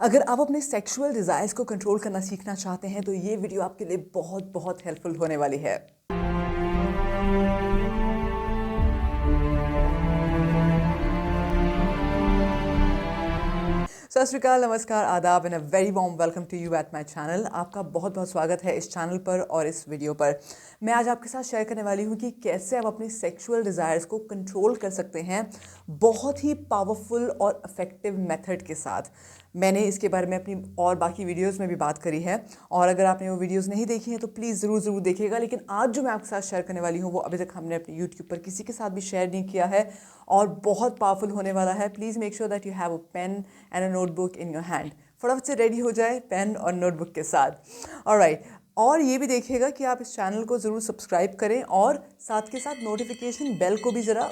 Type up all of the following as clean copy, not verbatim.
अगर आप अपने सेक्सुअल डिज़ायर्स को कंट्रोल करना सीखना चाहते हैं तो ये वीडियो आपके लिए बहुत बहुत हेल्पफुल होने वाली है। सत श्री अकाल, नमस्कार, आदाब and a very warm welcome to you at my channel. आपका बहुत बहुत स्वागत है इस चैनल पर और इस वीडियो पर। मैं आज आपके साथ शेयर करने वाली हूँ कि कैसे आप अपने सेक्सुअल डिज़ायर्स को कंट्रोल कर सकते हैं बहुत ही पावरफुल और इफ़ेक्टिव मेथड के साथ। मैंने इसके बारे में अपनी और बाकी वीडियोस में भी बात करी है और अगर आपने वो वीडियोस नहीं देखी हैं तो प्लीज़ ज़रूर देखिएगा। लेकिन आज जो मैं आपके साथ शेयर करने वाली हूँ वो अभी तक हमने अपने यूट्यूब पर किसी के साथ भी शेयर नहीं किया है और बहुत पावरफुल होने वाला है। Please make sure that you have a pen and a notebook in your hand. फटाफट से रेडी हो जाए पेन और नोटबुक के साथ। ऑलराइट, और ये भी देखिएगा कि आप इस चैनल को ज़रूर सब्सक्राइब करें और साथ के साथ नोटिफिकेशन बेल को भी ज़रा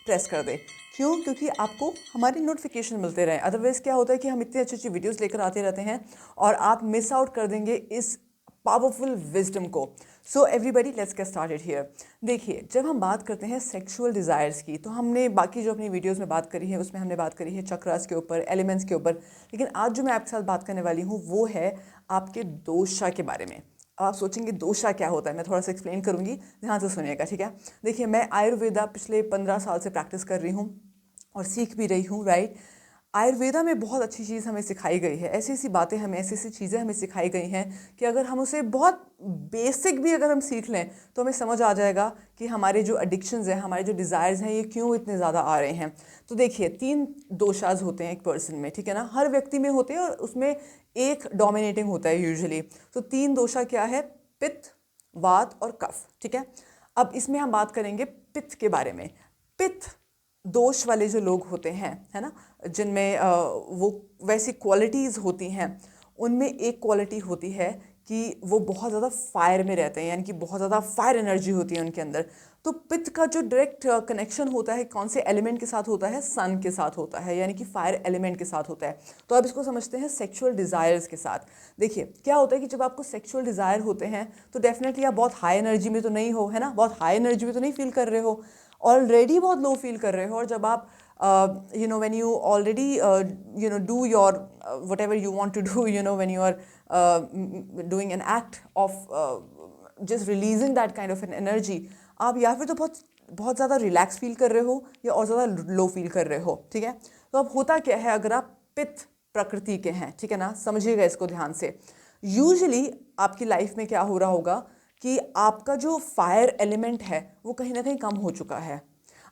प्रेस कर दें। क्यों? क्योंकि आपको हमारे नोटिफिकेशन मिलते रहें। अदरवाइज़ क्या होता है कि हम इतनी अच्छी अच्छी वीडियोस लेकर आते रहते हैं और आप मिस आउट कर देंगे इस पावरफुल विजडम को। So everybody let's get started here. देखिए, जब हम बात करते हैं सेक्सुअल डिज़ायर्स की तो हमने बाकी जो अपनी वीडियोस में बात करी है उसमें हमने बात करी है चक्रास के ऊपर, एलिमेंट्स के ऊपर। लेकिन आज जो मैं आपके साथ बात करने वाली हूँ वो है आपके दोषा के बारे में। आप सोचेंगे दोषा क्या होता है, मैं थोड़ा सा एक्सप्लेन करूँगी, ध्यान से सुनिएगा, ठीक है। देखिए, मैं आयुर्वेदा पिछले 15 साल से प्रैक्टिस कर रही हूँ और सीख भी रही हूँ, राइट। आयुर्वेदा में बहुत अच्छी चीज़ हमें सिखाई गई है, ऐसी ऐसी बातें हमें, ऐसी ऐसी चीज़ें हमें सिखाई गई हैं कि अगर हम उसे बहुत बेसिक भी अगर हम सीख लें तो हमें समझ आ जाएगा कि हमारे जो एडिक्शंस हैं, हमारे जो डिज़ायर्स हैं, ये क्यों इतने ज़्यादा आ रहे हैं। तो देखिए, 3 दोषाज होते हैं एक पर्सन में, ठीक है ना, हर व्यक्ति में होते हैं और उसमें एक डोमिनेटिंग होता है यूजुअली। तो 3 दोषा क्या है? पित्त, वात और कफ, ठीक है। अब इसमें हम बात करेंगे पित्त के बारे में। पित्त दोष वाले जो लोग होते हैं, है ना, जिनमें वो वैसी क्वालिटीज़ होती हैं, उनमें एक क्वालिटी होती है कि वो बहुत ज़्यादा फायर में रहते हैं, यानी कि बहुत ज़्यादा फायर एनर्जी होती है उनके अंदर। तो पित्त का जो डायरेक्ट कनेक्शन होता है कौन से एलिमेंट के साथ होता है? सन के साथ होता है, यानी कि फायर एलिमेंट के साथ होता है। तो अब इसको समझते हैं सेक्सुअल डिज़ायर्स के साथ। देखिए, क्या होता है कि जब आपको सेक्सुअल डिज़ायर होते हैं तो डेफिनेटली आप बहुत हाई एनर्जी में तो नहीं हो, है ना, बहुत हाई एनर्जी में तो नहीं फील कर रहे हो, ऑलरेडी बहुत लो फील कर रहे हो। और जब आप when you already do your whatever you want to do, when you are doing an act of just releasing that kind of an energy, आप या फिर तो बहुत बहुत ज़्यादा रिलैक्स फील कर रहे हो या और ज़्यादा लो फील कर रहे हो, ठीक है। तो अब होता क्या है, अगर आप पित्त प्रकृति के हैं, ठीक है ना, समझिएगा इसको ध्यान से। यूजुअली आपकी लाइफ में क्या हो रहा होगा कि आपका जो फायर एलिमेंट है वो कहीं ना कहीं कम हो चुका है।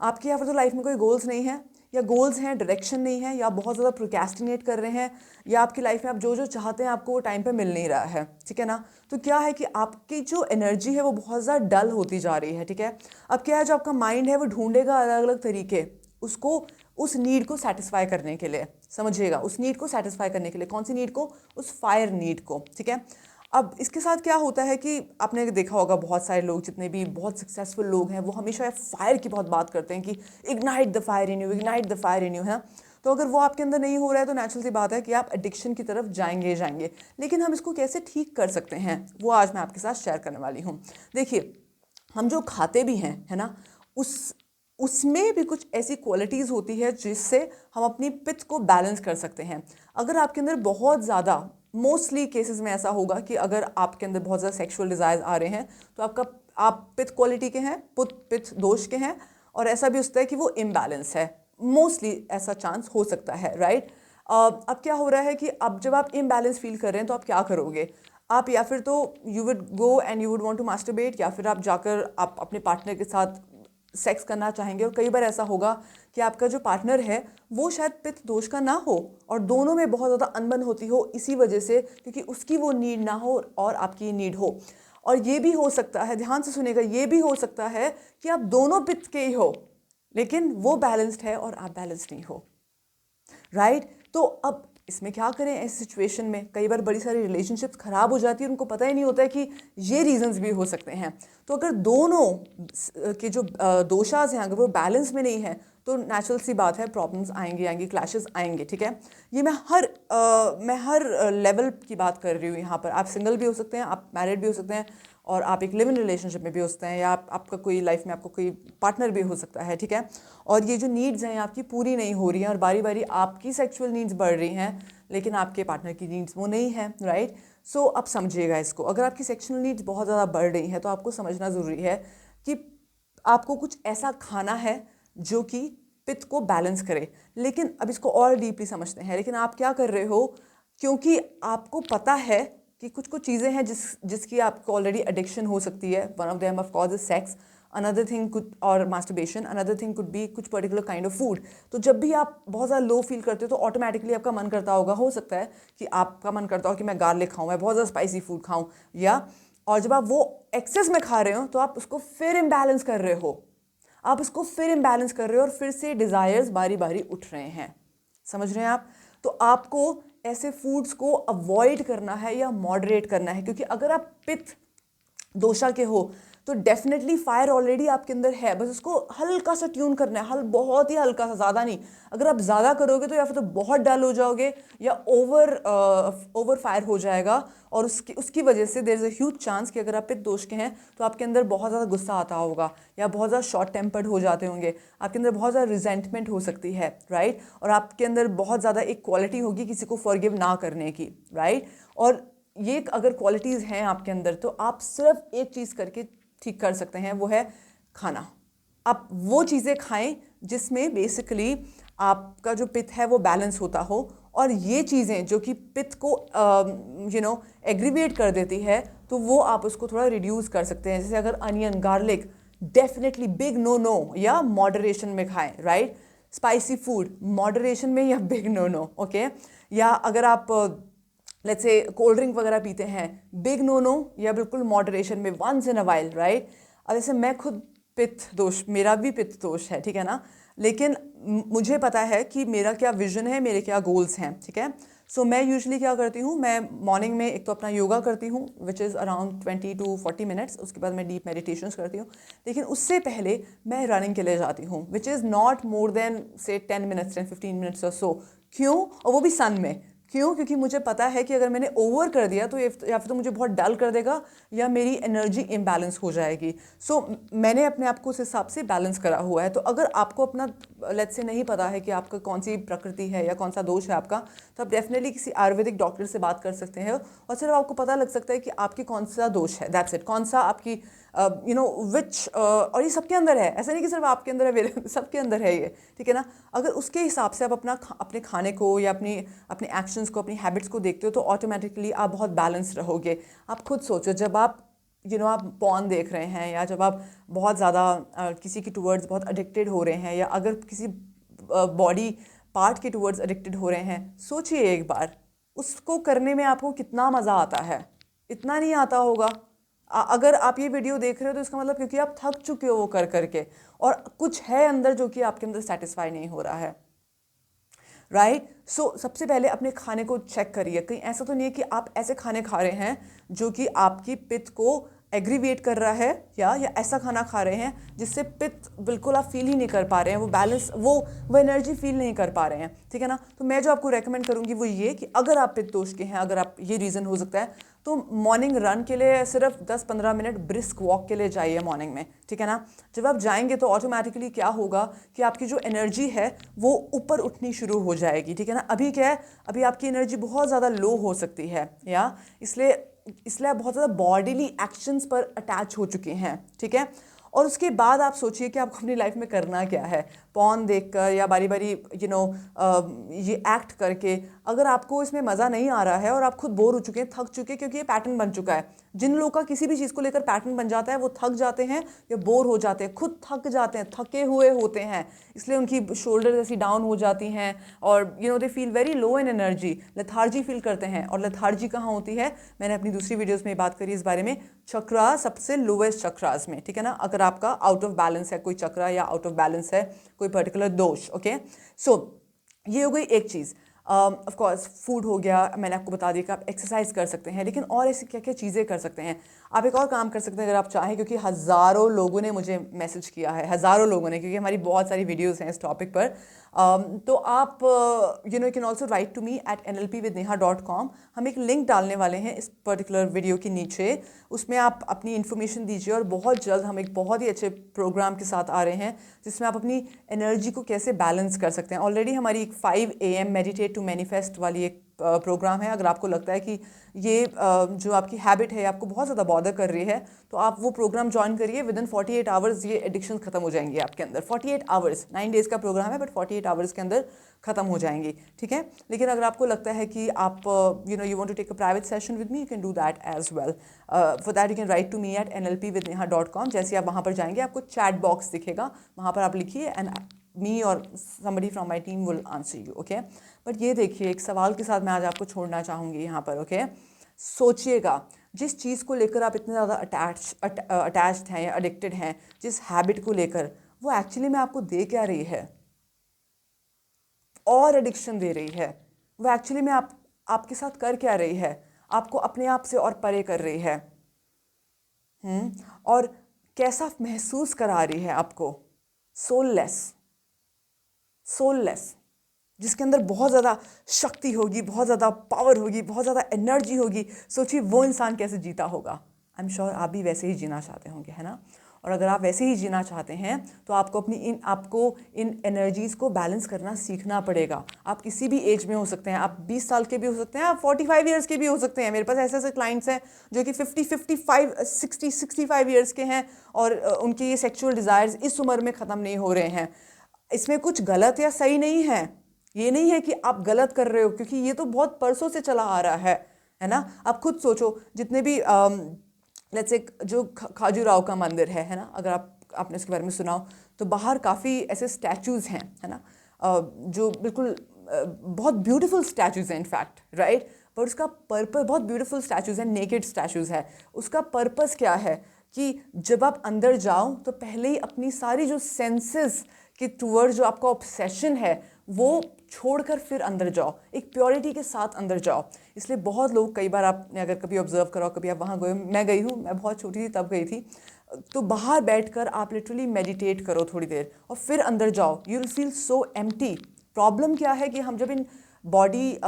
आपके यहाँ पर तो लाइफ में कोई गोल्स नहीं है, या गोल्स हैं, डायरेक्शन नहीं है, या बहुत ज़्यादा प्रोक्रेस्टिनेट कर रहे हैं, या आपकी लाइफ में आप जो जो चाहते हैं आपको वो टाइम पे मिल नहीं रहा है, ठीक है ना। तो क्या है कि आपकी जो एनर्जी है वो बहुत ज़्यादा डल होती जा रही है, ठीक है। अब क्या है, जो आपका माइंड है वो ढूंढेगा अलग अलग तरीके उसको, उस नीड को सेटिस्फाई करने के लिए, समझिएगा, उस नीड को सेटिस्फाई करने के लिए। कौन सी नीड को? उस फायर नीड को, ठीक है। अब इसके साथ क्या होता है कि आपने देखा होगा बहुत सारे लोग, जितने भी बहुत सक्सेसफुल लोग हैं, वो हमेशा फायर की बहुत बात करते हैं कि ignite the fire in you, ignite the fire in you, है ना। तो अगर वो आपके अंदर नहीं हो रहा है तो नेचुरल सी बात है कि आप एडिक्शन की तरफ जाएंगे ही जाएंगे। लेकिन हम इसको कैसे ठीक कर सकते हैं वो आज मैं आपके साथ शेयर करने वाली हूँ। देखिए, हम जो खाते भी हैं, है ना, उसमें भी कुछ ऐसी क्वालिटीज़ होती है जिससे हम अपनी पित्त को बैलेंस कर सकते हैं। अगर आपके अंदर बहुत ज़्यादा, मोस्टली केसेस में ऐसा होगा कि अगर आपके अंदर बहुत ज़्यादा सेक्सुअल डिज़ायर्स आ रहे हैं तो आप पित्त क्वालिटी के हैं, पित्त दोष के हैं, और ऐसा भी होता है कि वो इम्बैलेंस है। मोस्टली ऐसा चांस हो सकता है, राइट। अब क्या हो रहा है कि अब जब आप इम्बैलेंस फील कर रहे हैं तो आप क्या करोगे? आप या फिर तो you would go and you would want to masturbate, या फिर आप जाकर आप अपने पार्टनर के साथ सेक्स करना चाहेंगे। और कई बार ऐसा होगा कि आपका जो पार्टनर है वो शायद पित्त दोष का ना हो और दोनों में बहुत ज़्यादा अनबन होती हो इसी वजह से, क्योंकि उसकी वो नीड ना हो और आपकी नीड हो। और ये भी हो सकता है, ध्यान से सुनेगा, ये भी हो सकता है कि आप दोनों पित्त के ही हो लेकिन वो बैलेंस्ड है और आप बैलेंस्ड नहीं हो, राइट। तो अब इसमें क्या करें? ऐसी सिचुएशन में कई बार बड़ी सारी रिलेशनशिप्स ख़राब हो जाती है, उनको पता ही नहीं होता है कि ये रीजंस भी हो सकते हैं। तो अगर दोनों के जो दोषाज हैं अगर वो बैलेंस में नहीं है तो नेचुरल सी बात है, प्रॉब्लम्स आएंगे, क्लैशेस आएंगे, ठीक है। ये मैं हर लेवल की बात कर रही हूँ यहाँ पर। आप सिंगल भी हो सकते हैं, आप मैरिड भी हो सकते हैं, और आप एक लिव इन रिलेशनशिप में भी हो सकते हैं, या आपका कोई लाइफ में आपको कोई पार्टनर भी हो सकता है, ठीक है। और ये जो नीड्स हैं आपकी पूरी नहीं हो रही हैं और बारी बारी आपकी सेक्सुअल नीड्स बढ़ रही हैं, लेकिन आपके पार्टनर की नीड्स वो नहीं है, राइट। सो अब समझिएगा इसको, अगर आपकी सेक्शुअल नीड्स बहुत ज़्यादा बढ़ रही है तो आपको समझना ज़रूरी है कि आपको कुछ ऐसा खाना है जो कि पित्त को बैलेंस करे। लेकिन अब इसको और डीपली समझते हैं, लेकिन आप क्या कर रहे हो, क्योंकि आपको पता है कि कुछ कुछ चीज़ें हैं जिसकी आपको ऑलरेडी एडिक्शन हो सकती है। One of them of course is sex, another thing could और masturbation, another thing could be कुछ पर्टिकुलर काइंड ऑफ फूड। तो जब भी आप बहुत ज़्यादा लो फील करते हो तो ऑटोमेटिकली आपका मन करता होगा, हो सकता है कि आपका मन करता हो कि मैं गार्लिक खाऊं, मैं बहुत ज़्यादा स्पाइसी फूड खाऊं, या और जब आप वो एक्सेस में खा रहे हो तो आप उसको फिर इम्बैलेंस कर रहे हो, आप इसको फिर इम्बैलेंस कर रहे हो और फिर से डिज़ायर्स बारी बारी उठ रहे हैं। समझ रहे हैं आप? तो आपको ऐसे फूड्स को अवॉइड करना है या मॉडरेट करना है, क्योंकि अगर आप पित्त दोषा के हो तो डेफिनेटली फायर ऑलरेडी आपके अंदर है, बस उसको हल्का सा ट्यून करना है, बहुत ही हल्का सा, ज़्यादा नहीं। अगर आप ज़्यादा करोगे तो या फिर तो बहुत डल हो जाओगे या ओवर फायर हो जाएगा, और उसकी वजह से there is a huge chance कि अगर आप पित्त दोष के हैं तो आपके अंदर बहुत ज़्यादा गुस्सा आता होगा, या बहुत ज़्यादा शॉर्ट टेम्पर्ड हो जाते होंगे, आपके अंदर बहुत ज़्यादा रिजेंटमेंट हो सकती है, राइट। और आपके अंदर बहुत ज़्यादा एक क्वालिटी होगी किसी को फॉरगिव ना करने की, राइट। और ये अगर क्वालिटीज़ हैं आपके अंदर तो आप सिर्फ एक चीज़ करके ठीक कर सकते हैं, वो है खाना। आप वो चीज़ें खाएं जिसमें बेसिकली आपका जो पित्त है वो बैलेंस होता हो, और ये चीज़ें जो कि पित्त को एग्रीवेट कर देती है तो वो आप उसको थोड़ा रिड्यूस कर सकते हैं। जैसे अगर onion, garlic, definitely big no, या मॉडरेशन में खाएं, राइट। स्पाइसी फूड मॉडरेशन में या बिग नो, ओके। या अगर आप लेट्स से कोल्ड ड्रिंक वगैरह पीते हैं, बिग नो या बिल्कुल मॉडरेशन में, once in a while, right. अब जैसे मैं खुद पित्त दोष, मेरा भी पित्त दोष है, ठीक है ना, लेकिन मुझे पता है कि मेरा क्या विजन है, मेरे क्या गोल्स हैं, ठीक है। सो मैं यूजुअली क्या करती हूँ, मैं मॉर्निंग में एक तो अपना योगा करती हूँ which is around 20 to 40 minutes, उसके बाद मैं डीप मेडिटेशंस करती हूँ, लेकिन उससे पहले मैं रनिंग के लिए जाती हूँ which is not more than से 10 मिनट्स 10-15 मिनट्स और सो। क्यों? और वो भी सन में। क्यों? क्योंकि मुझे पता है कि अगर मैंने ओवर कर दिया तो या फिर तो मुझे बहुत डल कर देगा या मेरी एनर्जी इम्बैलेंस हो जाएगी। सो मैंने अपने आप को उस हिसाब से बैलेंस करा हुआ है। तो अगर आपको अपना लेट्स से नहीं पता है कि आपका कौन सी प्रकृति है या कौन सा दोष है आपका, तो आप डेफिनेटली किसी आयुर्वेदिक डॉक्टर से बात कर सकते हैं और सिर्फ आपको पता लग सकता है कि आपकी कौन सा दोष है, दैट्स इट। कौन सा आपकी विच और ये सबके अंदर है, ऐसा नहीं कि सिर्फ आपके अंदर है, सबके अंदर है ये, ठीक है ना। अगर उसके हिसाब से आप अपने खाने को या अपने एक्शंस को, अपनी हैबिट्स को देखते हो तो ऑटोमेटिकली आप बहुत बैलेंस रहोगे। आप खुद सोचो, जब आप आप पॉर्न देख रहे हैं, या जब आप बहुत ज़्यादा किसी की टूवर्ड्स बहुत एडिक्टेड हो रहे हैं, या अगर किसी बॉडी पार्ट के टूवर्ड्स एडिक्टेड हो रहे हैं, सोचिए एक बार उसको करने में आपको कितना मज़ा आता है। इतना नहीं आता होगा। अगर आप ये वीडियो देख रहे हो तो इसका मतलब क्योंकि आप थक चुके हो वो कर करके, और कुछ है अंदर जो कि आपके अंदर सेटिस्फाई नहीं हो रहा है, राइट। सो सबसे पहले अपने खाने को चेक करिए, कहीं ऐसा तो नहीं है कि आप ऐसे खाने खा रहे हैं जो कि आपकी पित्त को एग्रीवेट कर रहा है, या ऐसा खाना खा रहे हैं जिससे पित्त बिल्कुल आप फील ही नहीं कर पा रहे हैं, वो बैलेंस, वो एनर्जी फील नहीं कर पा रहे हैं, ठीक है ना। तो मैं जो आपको रेकमेंड करूँगी वो ये कि अगर आप पित्त दोष के हैं, अगर आप, ये रीज़न हो सकता है, तो मॉर्निंग रन के लिए सिर्फ 10-15 मिनट ब्रिस्क वॉक के लिए जाइए मॉर्निंग में, ठीक है ना। जब आप जाएंगे तो ऑटोमेटिकली क्या होगा कि आपकी जो एनर्जी है वो ऊपर उठनी शुरू हो जाएगी, ठीक है ना। अभी क्या है, अभी आपकी एनर्जी बहुत ज़्यादा लो हो सकती है, या इसलिए आप बहुत ज़्यादा बॉडीली एक्शंस पर अटैच हो चुके हैं, ठीक है। और उसके बाद आप सोचिए कि आपको अपनी लाइफ में करना क्या है। पॉर्न देखकर या बारी बारी ये एक्ट करके अगर आपको इसमें मज़ा नहीं आ रहा है और आप खुद बोर हो चुके हैं, थक चुके हैं, क्योंकि ये पैटर्न बन चुका है। जिन लोगों का किसी भी चीज़ को लेकर पैटर्न बन जाता है वो थक जाते हैं या बोर हो जाते हैं, खुद थक जाते हैं, थके हुए होते हैं, इसलिए उनकी शोल्डर ऐसी डाउन हो जाती हैं और they feel very low in energy, lethargy feel करते हैं। और लेथार्जी कहाँ होती है, मैंने अपनी दूसरी वीडियोज़ में बात करी इस बारे में, चक्रा सबसे लोवेस्ट चक्रास में, ठीक है ना। अगर आपका आउट ऑफ बैलेंस है कोई चक्रा या आउट ऑफ बैलेंस है कोई पर्टिकुलर दोष, ओके। सो ये हो गई एक चीज़। ऑफ कोर्स फूड हो गया, मैंने आपको बता दिया कि आप एक्सरसाइज कर सकते हैं, लेकिन और ऐसी क्या क्या चीज़ें कर सकते हैं। आप एक और काम कर सकते हैं अगर आप चाहें, क्योंकि हज़ारों लोगों ने मुझे मैसेज किया है, हज़ारों लोगों ने, क्योंकि हमारी बहुत सारी वीडियोस हैं इस टॉपिक पर। तो आप you can also write to me at nlpwithneha.com। हम एक लिंक डालने वाले हैं इस पर्टिकुलर वीडियो के नीचे, उसमें आप अपनी इन्फॉर्मेशन दीजिए और बहुत जल्द हम एक बहुत ही अच्छे प्रोग्राम के साथ आ रहे हैं जिसमें आप अपनी एनर्जी को कैसे बैलेंस कर सकते हैं। ऑलरेडी हमारी एक 5 AM मेडिटेट टू मैनिफेस्ट वाली एक प्रोग्राम है, अगर आपको लगता है कि ये जो आपकी हैबिट है आपको बहुत ज़्यादा बॉदर कर रही है, तो आप वो प्रोग्राम ज्वाइन करिए। विद इन 48 आवर्स ये एडिक्शन खत्म हो जाएंगी आपके अंदर। 48 आवर्स, 9 डेज़ का प्रोग्राम है, बट 48 आवर्स के अंदर खत्म हो जाएंगी, ठीक है। लेकिन अगर आपको लगता है कि आप you want to take a private session with me, you can do that as well. For that you can write to me at nlpwithneha.com। जैसे आप वहाँ पर जाएंगे आपको चैट बॉक्स दिखेगा, वहाँ पर आप लिखिए एंड मी और somebody from my team will answer you, okay? But ये देखिए, एक सवाल के साथ मैं आज आपको छोड़ना चाहूँगी यहाँ पर, ओके? सोचिएगा, जिस चीज़ को लेकर आप इतने ज़्यादा अटैच्ड हैं या एडिक्टेड हैं, जिस हैबिट को लेकर, वो एक्चुअली में आपको दे क्या रही है? और एडिक्शन दे रही है। वो एक्चुअली में आपके साथ कर क्या रही है? आपको अपने आप से और परे कर रही है। और कैसा महसूस करा रही है आपको? सोललेस, जिसके अंदर बहुत ज़्यादा शक्ति होगी, बहुत ज़्यादा पावर होगी, बहुत ज़्यादा एनर्जी होगी। सोचिए वो इंसान कैसे जीता होगा। आई एम श्योर आप भी वैसे ही जीना चाहते होंगे, है ना? और अगर आप वैसे ही जीना चाहते हैं तो आपको इन एनर्जीज़ को बैलेंस करना सीखना पड़ेगा। आप किसी भी एज में हो सकते हैं, आप 20 साल के भी हो सकते हैं, आप 45 ईयर्स के भी हो सकते हैं। मेरे पास ऐसे ऐसे क्लाइंट्स हैं जो कि 55 65 ईयर्स के हैं और उनके ये सेक्सुअल डिज़ायर्स इस उम्र में ख़त्म नहीं हो रहे हैं। इसमें कुछ गलत या सही नहीं है। ये नहीं है कि आप गलत कर रहे हो, क्योंकि ये तो बहुत परसों से चला आ रहा है ना? आप खुद सोचो, जितने भी लेट्स से जो खाजूराहो का मंदिर है ना? अगर आपने इसके बारे में सुना हो तो बाहर काफ़ी ऐसे स्टैचूज़ हैं, है ना? जो बिल्कुल बहुत ब्यूटीफुल स्टैचूज़ हैं इनफैक्ट, राइट? पर उसका पर्पस, बहुत ब्यूटीफुल स्टैचूज़ हैं, नेकेड स्टैचूज़ है। उसका पर्पस क्या है कि जब आप अंदर जाओ तो पहले ही अपनी सारी जो सेंसेस कि टूवर्ड जो आपका ऑब्सेशन है वो छोड़कर फिर अंदर जाओ, एक प्योरिटी के साथ अंदर जाओ। इसलिए बहुत लोग, कई बार आपने अगर कभी ऑब्जर्व करो, कभी आप वहाँ गए, मैं गई हूँ, मैं बहुत छोटी थी तब गई थी, तो बाहर बैठकर आप लिटरली मेडिटेट करो थोड़ी देर और फिर अंदर जाओ, you will feel so empty. Problem क्या है कि हम जब in body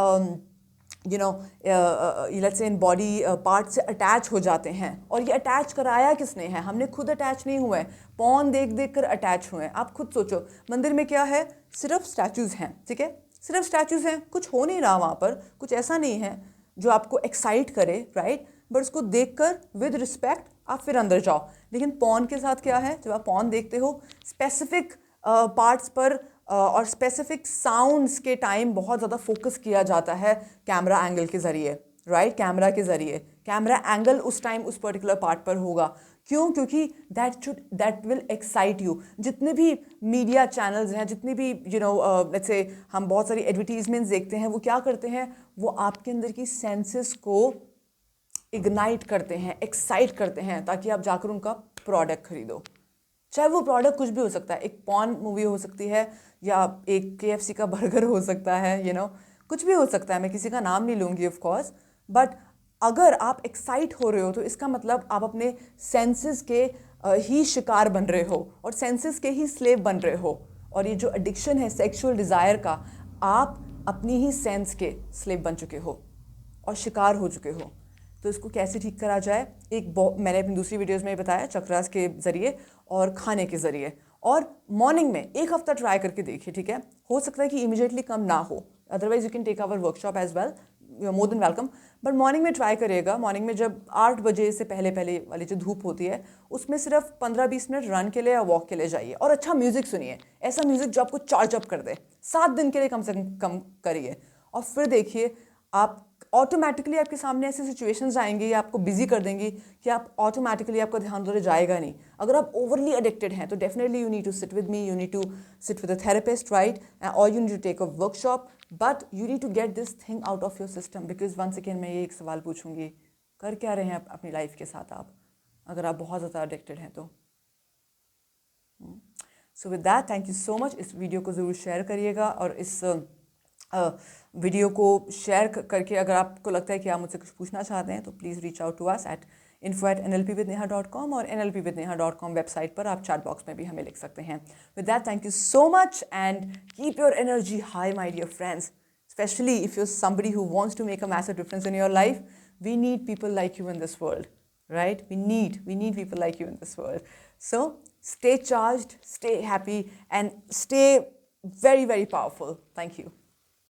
let's say in body part से अटैच हो जाते हैं, और ये अटैच कराया किसने है? हमने खुद अटैच नहीं हुए, पॉन देख देख कर अटैच हुए हैं। आप खुद सोचो, मंदिर में क्या है? सिर्फ स्टैचूज़ हैं, ठीक है? सिर्फ स्टैचूज़ हैं, कुछ हो नहीं रहा वहाँ पर, कुछ ऐसा नहीं है जो आपको एक्साइट करे, राइट? बट उसको देखकर विद रिस्पेक्ट आप फिर अंदर जाओ। लेकिन पॉन के साथ क्या है? जब आप पॉन देखते हो, स्पेसिफिक पार्ट्स पर और स्पेसिफिक साउंड्स के टाइम बहुत ज़्यादा फोकस किया जाता है कैमरा एंगल के ज़रिए, राइट? कैमरा के ज़रिए, कैमरा एंगल उस टाइम उस पर्टिकुलर पार्ट पर होगा। क्यों? क्योंकि दैट विल एक्साइट यू। जितने भी मीडिया चैनल्स हैं, जितने भी लेट्स से हम बहुत सारी एडवर्टीजमेंट्स देखते हैं, वो क्या करते हैं? वो आपके अंदर की सेंसेस को इग्नाइट करते हैं, एक्साइट करते हैं, ताकि आप जाकर उनका प्रोडक्ट खरीदो। चाहे वो प्रोडक्ट कुछ भी हो सकता है, एक पॉर्न मूवी हो सकती है, या एक KFC का बर्गर हो सकता है, कुछ भी हो सकता है। मैं किसी का नाम नहीं लूँगी ऑफ कोर्स, बट अगर आप एक्साइट हो रहे हो तो इसका मतलब आप अपने सेंसेस के ही शिकार बन रहे हो और सेंसेस के ही स्लेव बन रहे हो। और ये जो एडिक्शन है सेक्सुअल डिज़ायर का, आप अपनी ही सेंस के स्लेव बन चुके हो और शिकार हो चुके हो। तो इसको कैसे ठीक करा जाए? मैंने अपनी दूसरी वीडियोस में बताया, चक्रास के ज़रिए और खाने के ज़रिए। और मॉर्निंग में 1 हफ्ता ट्राई करके देखिए, ठीक है? हो सकता है कि इमीडिएटली कम ना हो, otherwise you can take our workshop as well, you are more than welcome. But morning में ट्राई करिएगा। मॉर्निंग में जब 8 बजे से पहले पहले वाली जो धूप होती है, उसमें सिर्फ 15-20 मिनट रन के लिए या वॉक के लिए जाइए और अच्छा म्यूज़िक सुनिए, ऐसा म्यूज़िक जो आपको चार्ज अप कर दे। 7 दिन के लिए कम से कम करिए, और फिर देखिए आप ऑटोमेटिकली आपके सामने ऐसी सिचुएशंस आएंगी या आपको बिजी कर देंगी कि आप ऑटोमेटिकली, आपका ध्यान उधर जाएगा नहीं। अगर आप ओवरली एडिक्टेड हैं तो definitely you need to sit with me, you need to sit with a therapist, right? और you need to take a workshop, but you need to get this thing out of your system. Because once again मैं ये एक सवाल पूछूंगी, कर क्या रहे हैं अपनी लाइफ के साथ आप, अगर आप बहुत ज़्यादा एडिक्टेड हैं तो? So with that, thank you so much. इस वीडियो को ज़रूर शेयर करिएगा, और इस वीडियो को शेयर करके अगर आपको लगता है कि आप मुझसे कुछ पूछना चाहते हैं तो please reach out to us at info@nlpwithneha.com, और nlpwithneha.com वेबसाइट पर आप चैट बॉक्स में भी हमें लिख सकते हैं। With that, thank you so much and keep your energy high my dear friends, especially if you're somebody who wants to make a massive difference in your life. We need people like you in this world, right? We need people like you in this world. So stay charged, stay happy, and stay very, very powerful. Thank you.